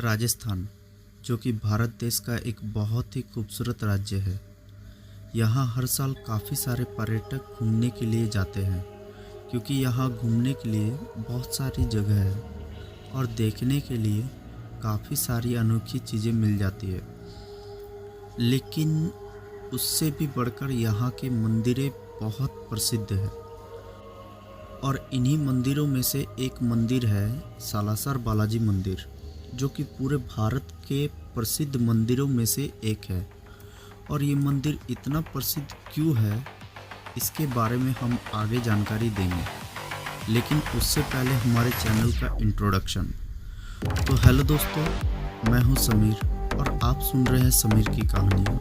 राजस्थान, जो कि भारत देश का एक बहुत ही खूबसूरत राज्य है। यहाँ हर साल काफ़ी सारे पर्यटक घूमने के लिए जाते हैं, क्योंकि यहाँ घूमने के लिए बहुत सारी जगह है और देखने के लिए काफ़ी सारी अनोखी चीज़ें मिल जाती है। लेकिन उससे भी बढ़कर यहाँ के मंदिरें बहुत प्रसिद्ध है और इन्हीं मंदिरों में से एक मंदिर है सालासर बालाजी मंदिर, जो कि पूरे भारत के प्रसिद्ध मंदिरों में से एक है। और ये मंदिर इतना प्रसिद्ध क्यों है, इसके बारे में हम आगे जानकारी देंगे, लेकिन उससे पहले हमारे चैनल का इंट्रोडक्शन। तो हेलो दोस्तों, मैं हूं समीर और आप सुन रहे हैं समीर की कहानियाँ।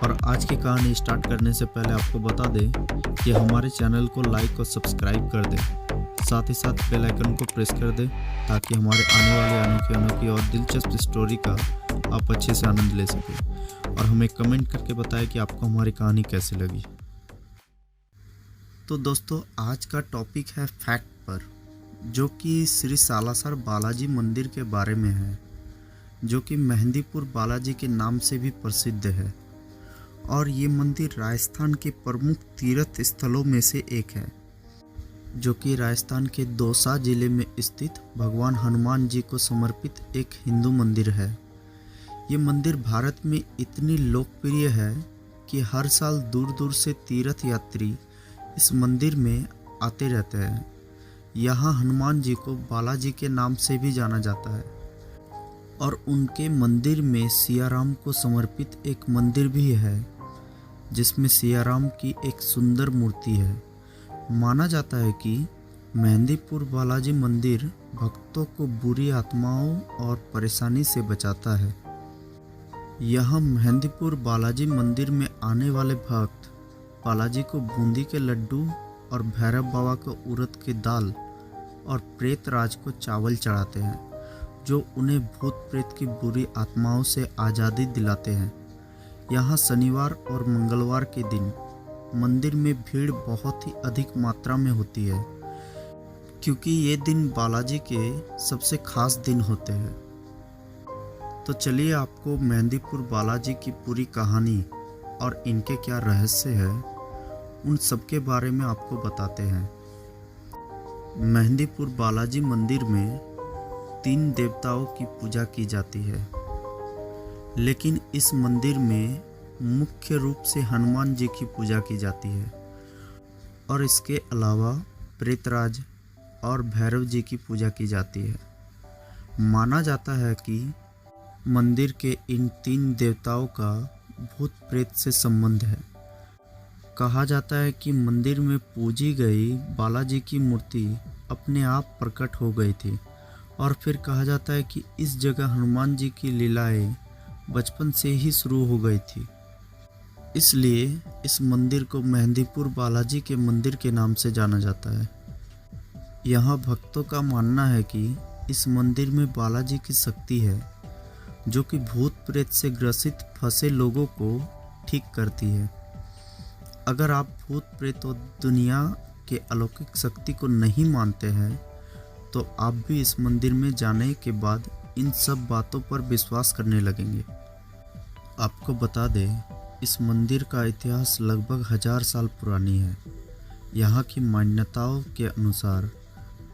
और आज की कहानी स्टार्ट करने से पहले आपको बता दें कि हमारे चैनल को लाइक और सब्सक्राइब कर दें, साथ ही साथ बेल आइकन को प्रेस कर दें ताकि हमारे आने वाले अनोखी और दिलचस्प स्टोरी का आप अच्छे से आनंद ले सकें और हमें कमेंट करके बताएं कि आपको हमारी कहानी कैसी लगी। तो दोस्तों, आज का टॉपिक है फैक्ट पर, जो कि श्री सालासर बालाजी मंदिर के बारे में है, जो कि मेहंदीपुर बालाजी के नाम से भी प्रसिद्ध है। और ये मंदिर राजस्थान के प्रमुख तीर्थ स्थलों में से एक है, जो कि राजस्थान के दौसा जिले में स्थित भगवान हनुमान जी को समर्पित एक हिंदू मंदिर है। ये मंदिर भारत में इतनी लोकप्रिय है कि हर साल दूर दूर से तीर्थ यात्री इस मंदिर में आते रहते हैं। यहाँ हनुमान जी को बालाजी के नाम से भी जाना जाता है और उनके मंदिर में सियाराम को समर्पित एक मंदिर भी है, जिसमें सियाराम की एक सुंदर मूर्ति है। माना जाता है कि मेहंदीपुर बालाजी मंदिर भक्तों को बुरी आत्माओं और परेशानी से बचाता है। यहाँ मेहंदीपुर बालाजी मंदिर में आने वाले भक्त बालाजी को बूंदी के लड्डू और भैरव बाबा को उड़द की दाल और प्रेत राज को चावल चढ़ाते हैं, जो उन्हें भूत प्रेत की बुरी आत्माओं से आज़ादी दिलाते हैं। यहाँ शनिवार और मंगलवार के दिन मंदिर में भीड़ बहुत ही अधिक मात्रा में होती है, क्योंकि ये दिन बालाजी के सबसे खास दिन होते हैं। तो चलिए आपको मेहंदीपुर बालाजी की पूरी कहानी और इनके क्या रहस्य है, उन सब के बारे में आपको बताते हैं। मेहंदीपुर बालाजी मंदिर में 3 देवताओं की पूजा की जाती है, लेकिन इस मंदिर में मुख्य रूप से हनुमान जी की पूजा की जाती है और इसके अलावा प्रेतराज और भैरव जी की पूजा की जाती है। माना जाता है कि मंदिर के इन 3 देवताओं का भूत प्रेत से संबंध है। कहा जाता है कि मंदिर में पूजी गई बालाजी की मूर्ति अपने आप प्रकट हो गई थी और फिर कहा जाता है कि इस जगह हनुमान जी की लीलाएं बचपन से ही शुरू हो गई थी। इसलिए इस मंदिर को मेहंदीपुर बालाजी के मंदिर के नाम से जाना जाता है। यहाँ भक्तों का मानना है कि इस मंदिर में बालाजी की शक्ति है, जो कि भूत प्रेत से ग्रसित फंसे लोगों को ठीक करती है। अगर आप भूत प्रेत और दुनिया के अलौकिक शक्ति को नहीं मानते हैं, तो आप भी इस मंदिर में जाने के बाद इन सब बातों पर विश्वास करने लगेंगे। आपको बता दें, इस मंदिर का इतिहास लगभग 1000 साल पुरानी है। यहाँ की मान्यताओं के अनुसार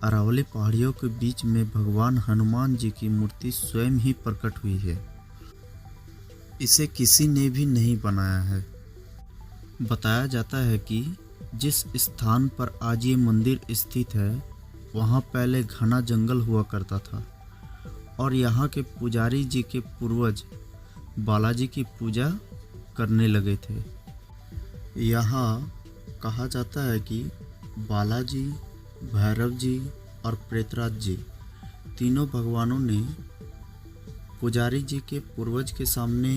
अरावली पहाड़ियों के बीच में भगवान हनुमान जी की मूर्ति स्वयं ही प्रकट हुई है। इसे किसी ने भी नहीं बनाया है। बताया जाता है कि जिस स्थान पर आज ये मंदिर स्थित है, वहाँ पहले घना जंगल हुआ करता था और यहाँ के पुजारी जी के पूर्वज बालाजी की पूजा करने लगे थे। यहाँ कहा जाता है कि बालाजी, भैरव जी और प्रेतराज जी तीनों भगवानों ने पुजारी जी के पूर्वज के सामने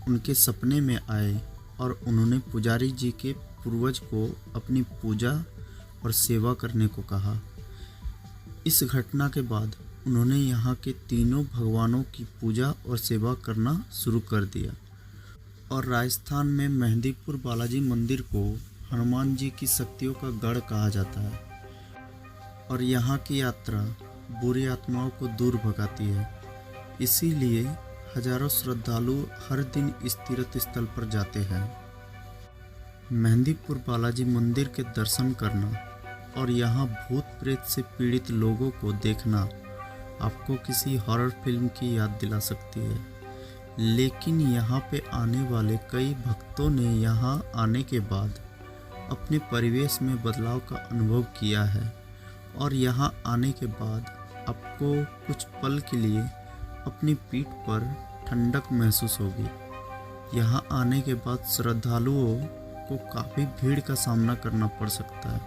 उनके सपने में आए और उन्होंने पुजारी जी के पूर्वज को अपनी पूजा और सेवा करने को कहा। इस घटना के बाद उन्होंने यहाँ के तीनों भगवानों की पूजा और सेवा करना शुरू कर दिया और राजस्थान में मेहंदीपुर बालाजी मंदिर को हनुमान जी की शक्तियों का गढ़ कहा जाता है और यहाँ की यात्रा बुरी आत्माओं को दूर भगाती है। इसीलिए हजारों श्रद्धालु हर दिन इस तीर्थ स्थल पर जाते हैं। मेहंदीपुर बालाजी मंदिर के दर्शन करना और यहाँ भूत प्रेत से पीड़ित लोगों को देखना आपको किसी हॉरर फिल्म की याद दिला सकती है। लेकिन यहाँ पे आने वाले कई भक्तों ने यहाँ आने के बाद अपने परिवेश में बदलाव का अनुभव किया है और यहाँ आने के बाद आपको कुछ पल के लिए अपनी पीठ पर ठंडक महसूस होगी। यहाँ आने के बाद श्रद्धालुओं को काफ़ी भीड़ का सामना करना पड़ सकता है,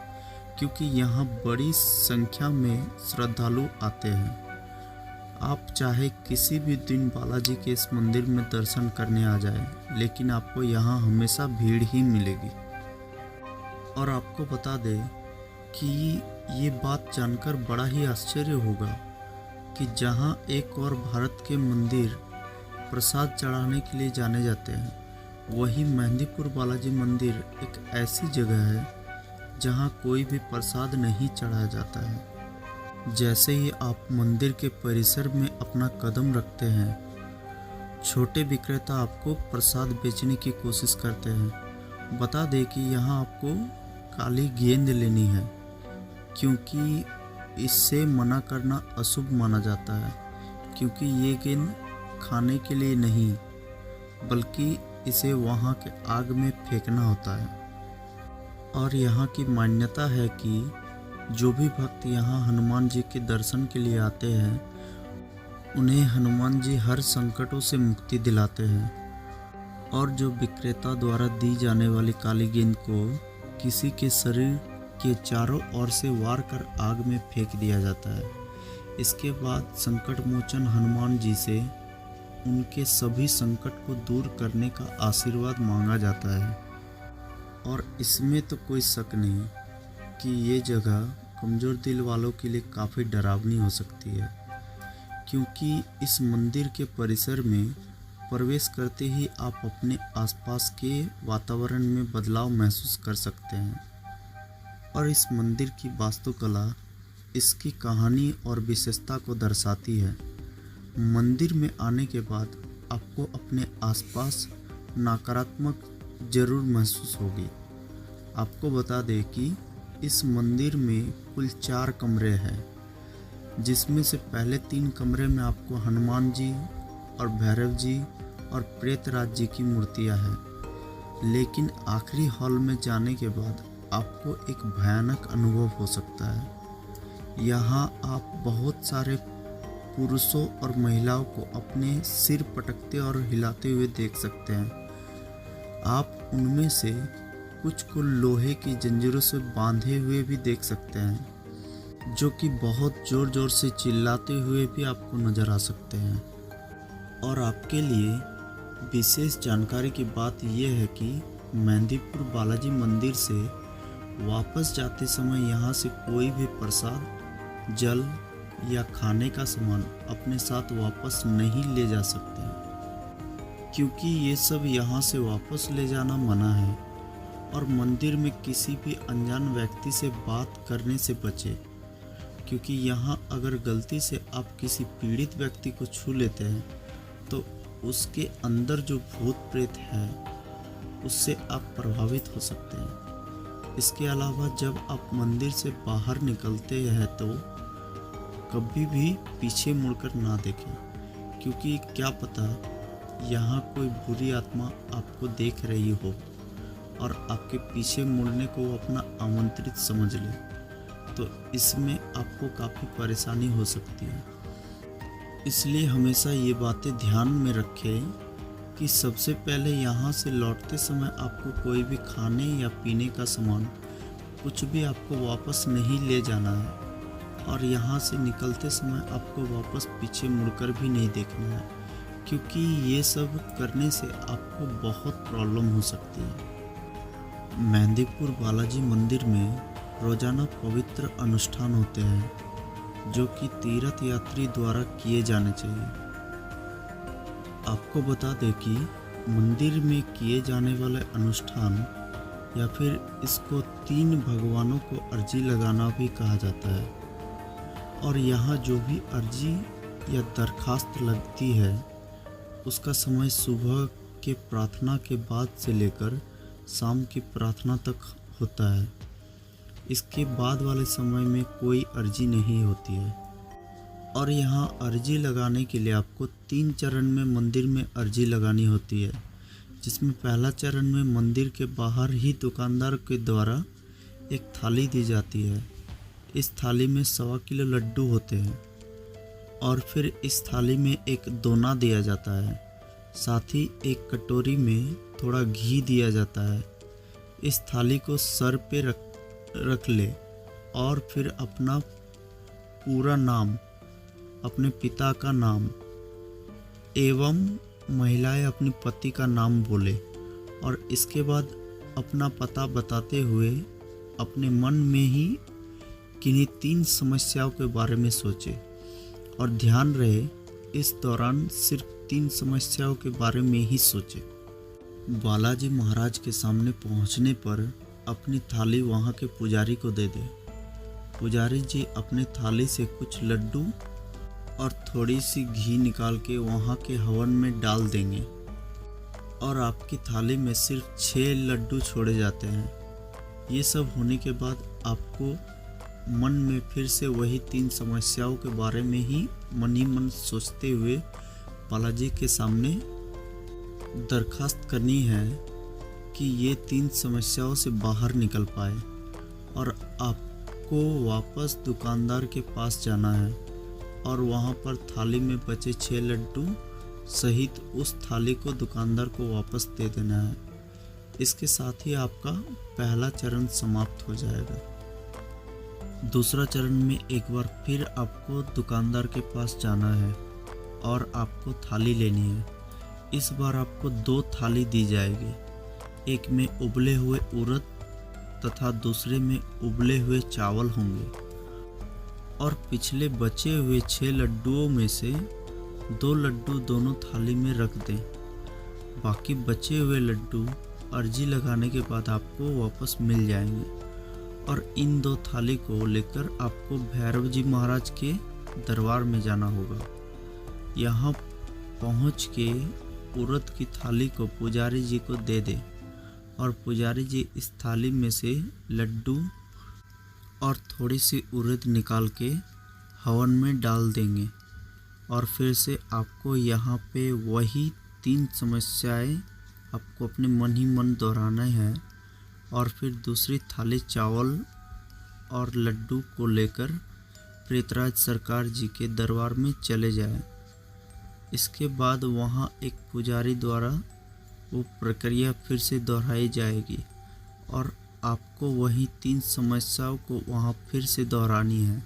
क्योंकि यहाँ बड़ी संख्या में श्रद्धालु आते हैं। आप चाहे किसी भी दिन बालाजी के इस मंदिर में दर्शन करने आ जाए, लेकिन आपको यहाँ हमेशा भीड़ ही मिलेगी। और आपको बता दें कि ये बात जानकर बड़ा ही आश्चर्य होगा कि जहाँ एक और भारत के मंदिर प्रसाद चढ़ाने के लिए जाने जाते हैं, वही मेहंदीपुर बालाजी मंदिर एक ऐसी जगह है जहाँ कोई भी प्रसाद नहीं चढ़ाया जाता है। जैसे ही आप मंदिर के परिसर में अपना कदम रखते हैं, छोटे विक्रेता आपको प्रसाद बेचने की कोशिश करते हैं। बता दें कि यहाँ आपको काली गेंद लेनी है, क्योंकि इससे मना करना अशुभ माना जाता है, क्योंकि ये गेंद खाने के लिए नहीं बल्कि इसे वहाँ के आग में फेंकना होता है। और यहाँ की मान्यता है कि जो भी भक्त यहाँ हनुमान जी के दर्शन के लिए आते हैं, उन्हें हनुमान जी हर संकटों से मुक्ति दिलाते हैं। और जो विक्रेता द्वारा दी जाने वाली काली गेंद को किसी के शरीर के चारों ओर से वार कर आग में फेंक दिया जाता है। इसके बाद संकट मोचन हनुमान जी से उनके सभी संकट को दूर करने का आशीर्वाद मांगा जाता है। और इसमें तो कोई शक नहीं कि ये जगह कमज़ोर दिल वालों के लिए काफ़ी डरावनी हो सकती है, क्योंकि इस मंदिर के परिसर में प्रवेश करते ही आप अपने आसपास के वातावरण में बदलाव महसूस कर सकते हैं। और इस मंदिर की वास्तुकला इसकी कहानी और विशेषता को दर्शाती है। मंदिर में आने के बाद आपको अपने आसपास नकारात्मक जरूर महसूस होगी। आपको बता दें कि इस मंदिर में कुल 4 कमरे हैं, जिसमें से पहले 3 कमरे में आपको हनुमान जी और भैरव जी और प्रेतराज जी की मूर्तियां हैं। लेकिन आखिरी हॉल में जाने के बाद आपको एक भयानक अनुभव हो सकता है। यहाँ आप बहुत सारे पुरुषों और महिलाओं को अपने सिर पटकते और हिलाते हुए देख सकते हैं। आप उनमें से कुछ को लोहे की जंजीरों से बांधे हुए भी देख सकते हैं, जो कि बहुत ज़ोर ज़ोर से चिल्लाते हुए भी आपको नज़र आ सकते हैं। और आपके लिए विशेष जानकारी की बात यह है कि मेहंदीपुर बालाजी मंदिर से वापस जाते समय यहाँ से कोई भी प्रसाद, जल या खाने का सामान अपने साथ वापस नहीं ले जा सकते हैं, क्योंकि ये सब यहाँ से वापस ले जाना मना है। और मंदिर में किसी भी अनजान व्यक्ति से बात करने से बचें, क्योंकि यहाँ अगर गलती से आप किसी पीड़ित व्यक्ति को छू लेते हैं तो उसके अंदर जो भूत प्रेत है उससे आप प्रभावित हो सकते हैं। इसके अलावा जब आप मंदिर से बाहर निकलते हैं तो कभी भी पीछे मुड़कर ना देखें, क्योंकि क्या पता यहाँ कोई बुरी आत्मा आपको देख रही हो और आपके पीछे मुड़ने को वो अपना आमंत्रित समझ ले, तो इसमें आपको काफ़ी परेशानी हो सकती है। इसलिए हमेशा ये बातें ध्यान में रखें कि सबसे पहले यहाँ से लौटते समय आपको कोई भी खाने या पीने का सामान कुछ भी आपको वापस नहीं ले जाना है, और यहाँ से निकलते समय आपको वापस पीछे मुड़कर भी नहीं देखना है, क्योंकि ये सब करने से आपको बहुत प्रॉब्लम हो सकती है। मेहंदीपुर बालाजी मंदिर में रोजाना पवित्र अनुष्ठान होते हैं, जो कि तीर्थ यात्री द्वारा किए जाने चाहिए। आपको बता दें कि मंदिर में किए जाने वाले अनुष्ठान या फिर इसको 3 भगवानों को अर्जी लगाना भी कहा जाता है। और यहाँ जो भी अर्जी या दरखास्त लगती है उसका समय सुबह के प्रार्थना के बाद से लेकर शाम की प्रार्थना तक होता है। इसके बाद वाले समय में कोई अर्जी नहीं होती है। और यहाँ अर्जी लगाने के लिए आपको 3 चरण में मंदिर में अर्जी लगानी होती है, जिसमें पहला चरण में मंदिर के बाहर ही दुकानदार के द्वारा एक थाली दी जाती है। इस थाली में 1.25 किलो लड्डू होते हैं और फिर इस थाली में एक दोना दिया जाता है, साथ ही एक कटोरी में थोड़ा घी दिया जाता है। इस थाली को सर पे रख ले और फिर अपना पूरा नाम, अपने पिता का नाम एवं महिलाएं अपने पति का नाम बोले और इसके बाद अपना पता बताते हुए अपने मन में ही किन्हीं 3 समस्याओं के बारे में सोचे। और ध्यान रहे इस दौरान सिर्फ 3 समस्याओं के बारे में ही सोचे। बालाजी महाराज के सामने पहुंचने पर अपनी थाली वहां के पुजारी को दे दे। पुजारी जी अपने थाली से कुछ लड्डू और थोड़ी सी घी निकाल के वहाँ के हवन में डाल देंगे और आपकी थाली में सिर्फ 6 लड्डू छोड़े जाते हैं। ये सब होने के बाद आपको मन में फिर से वही 3 समस्याओं के बारे में ही मन सोचते हुए बालाजी के सामने दरखास्त करनी है कि ये 3 समस्याओं से बाहर निकल पाए। और आपको वापस दुकानदार के पास जाना है और वहाँ पर थाली में बचे 6 लड्डू सहित उस थाली को दुकानदार को वापस दे देना है। इसके साथ ही आपका पहला चरण समाप्त हो जाएगा। दूसरा चरण में एक बार फिर आपको दुकानदार के पास जाना है और आपको थाली लेनी है। इस बार आपको 2 थाली दी जाएगी, एक में उबले हुए उड़द तथा दूसरे में उबले हुए चावल होंगे। और पिछले बचे हुए 6 लड्डुओं में से 2 लड्डू दोनों थाली में रख दें। बाकी बचे हुए लड्डू अर्जी लगाने के बाद आपको वापस मिल जाएंगे। और इन 2 थाली को लेकर आपको भैरव जी महाराज के दरबार में जाना होगा। यहाँ पहुँच के उड़द की थाली को पुजारी जी को दे दें और पुजारी जी इस थाली में से लड्डू और थोड़ी सी उड़द निकाल के हवन में डाल देंगे। और फिर से आपको यहाँ पे वही 3 समस्याएं आपको अपने मन ही मन दोहराना है। और फिर दूसरी थाली चावल और लड्डू को लेकर प्रेतराज सरकार जी के दरबार में चले जाएं। इसके बाद वहाँ एक पुजारी द्वारा वो प्रक्रिया फिर से दोहराई जाएगी और आपको वही 3 समस्याओं को वहाँ फिर से दोहरानी है।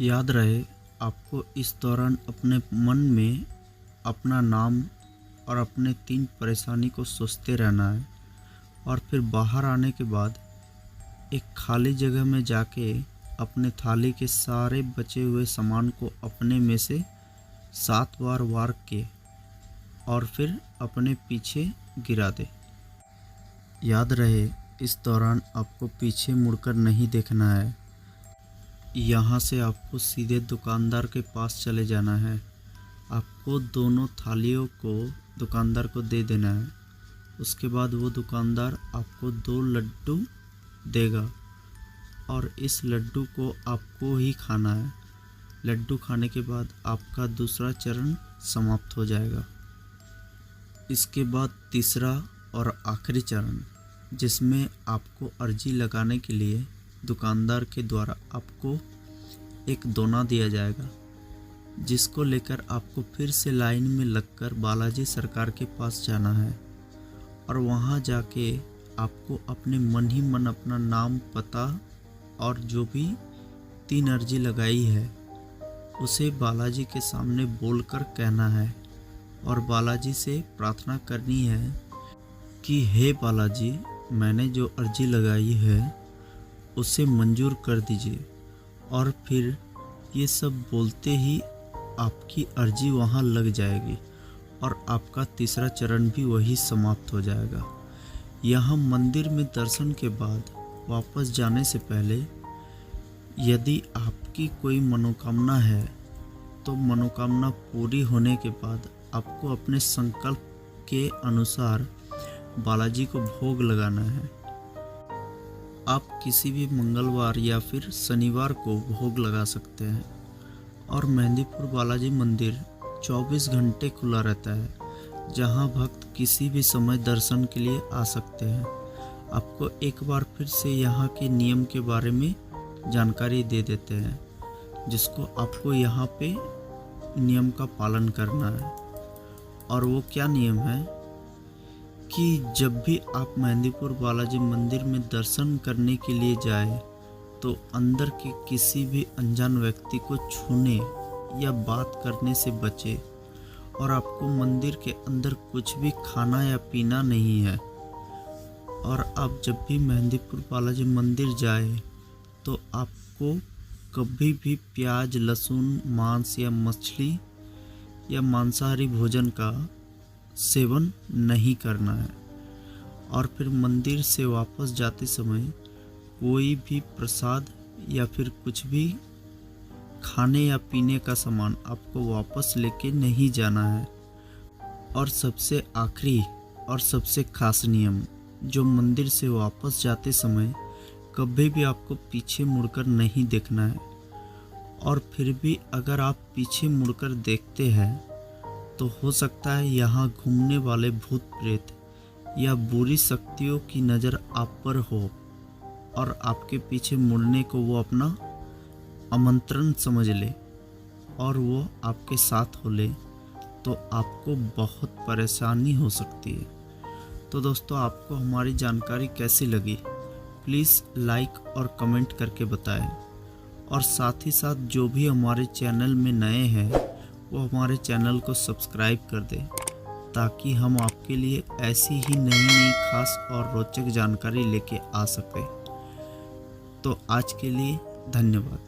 याद रहे आपको इस दौरान अपने मन में अपना नाम और अपने 3 परेशानी को सोचते रहना है। और फिर बाहर आने के बाद एक खाली जगह में जाके अपने थाली के सारे बचे हुए सामान को अपने में से 7 बार वार के और फिर अपने पीछे गिरा दे। याद रहे इस दौरान आपको पीछे मुड़कर नहीं देखना है। यहाँ से आपको सीधे दुकानदार के पास चले जाना है। आपको दोनों थालियों को दुकानदार को दे देना है। उसके बाद वो दुकानदार आपको 2 लड्डू देगा और इस लड्डू को आपको ही खाना है। लड्डू खाने के बाद आपका दूसरा चरण समाप्त हो जाएगा। इसके बाद तीसरा और आखिरी चरण, जिसमें आपको अर्जी लगाने के लिए दुकानदार के द्वारा आपको एक दोना दिया जाएगा, जिसको लेकर आपको फिर से लाइन में लगकर बालाजी सरकार के पास जाना है। और वहाँ जाके आपको अपने मन ही मन अपना नाम, पता और जो भी 3 अर्जी लगाई है उसे बालाजी के सामने बोलकर कहना है और बालाजी से प्रार्थना करनी है कि हे बालाजी, मैंने जो अर्जी लगाई है उसे मंजूर कर दीजिए। और फिर ये सब बोलते ही आपकी अर्जी वहाँ लग जाएगी और आपका तीसरा चरण भी वही समाप्त हो जाएगा। यहाँ मंदिर में दर्शन के बाद वापस जाने से पहले यदि आपकी कोई मनोकामना है तो मनोकामना पूरी होने के बाद आपको अपने संकल्प के अनुसार बालाजी को भोग लगाना है। आप किसी भी मंगलवार या फिर शनिवार को भोग लगा सकते हैं और मेहंदीपुर बालाजी मंदिर 24 घंटे खुला रहता है, जहां भक्त किसी भी समय दर्शन के लिए आ सकते हैं। आपको एक बार फिर से यहाँ के नियम के बारे में जानकारी दे देते हैं, जिसको आपको यहाँ पे नियम का पालन करना है। और वो क्या नियम है कि जब भी आप मेहंदीपुर बालाजी मंदिर में दर्शन करने के लिए जाए तो अंदर के किसी भी अनजान व्यक्ति को छूने या बात करने से बचे। और आपको मंदिर के अंदर कुछ भी खाना या पीना नहीं है। और आप जब भी मेहंदीपुर बालाजी मंदिर जाए तो आपको कभी भी प्याज, लहसुन, मांस या मछली या मांसाहारी भोजन का सेवन नहीं करना है। और फिर मंदिर से वापस जाते समय कोई भी प्रसाद या फिर कुछ भी खाने या पीने का सामान आपको वापस लेके नहीं जाना है। और सबसे आखिरी और सबसे खास नियम, जो मंदिर से वापस जाते समय कभी भी आपको पीछे मुड़कर नहीं देखना है। और फिर भी अगर आप पीछे मुड़कर देखते हैं तो हो सकता है यहाँ घूमने वाले भूत प्रेत या बुरी शक्तियों की नज़र आप पर हो और आपके पीछे मुड़ने को वो अपना आमंत्रण समझ ले और वो आपके साथ हो ले, तो आपको बहुत परेशानी हो सकती है। तो दोस्तों, आपको हमारी जानकारी कैसी लगी प्लीज़ लाइक और कमेंट करके बताएं। और साथ ही साथ जो भी हमारे चैनल में नए हैं वो हमारे चैनल को सब्सक्राइब कर दें, ताकि हम आपके लिए ऐसी ही नई नई खास और रोचक जानकारी लेके आ सकें। तो आज के लिए धन्यवाद।